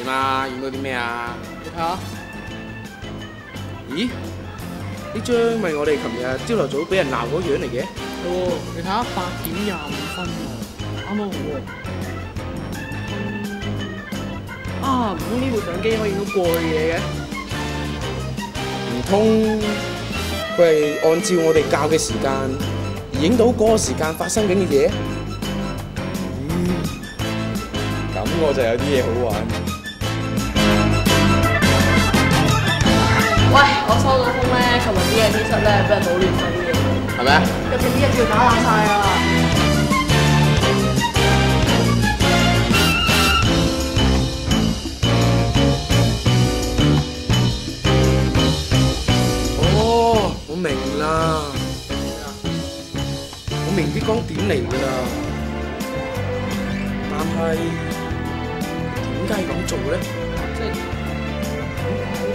點啊？影到啲咩啊？你睇下，咦？呢張咪我哋琴日朝頭早俾人鬧嗰樣嚟嘅？係喎，你睇下8:25喎，啱啱好喎。啊，唔通呢部相機可以影到過去嘅嘢嘅？唔通佢係按照我哋教嘅時間而影到嗰個時間發生緊嘅嘢？咁我就有啲嘢好玩。喂，我收到風咧，琴日啲嘢 T 恤咧俾人搗亂晒啲嘢，係咪啊？入邊啲嘢仲要打爛晒啊！哦，我明啦，我明啲光點嚟㗎啦，但係點解要咁做咧？即係點解咧？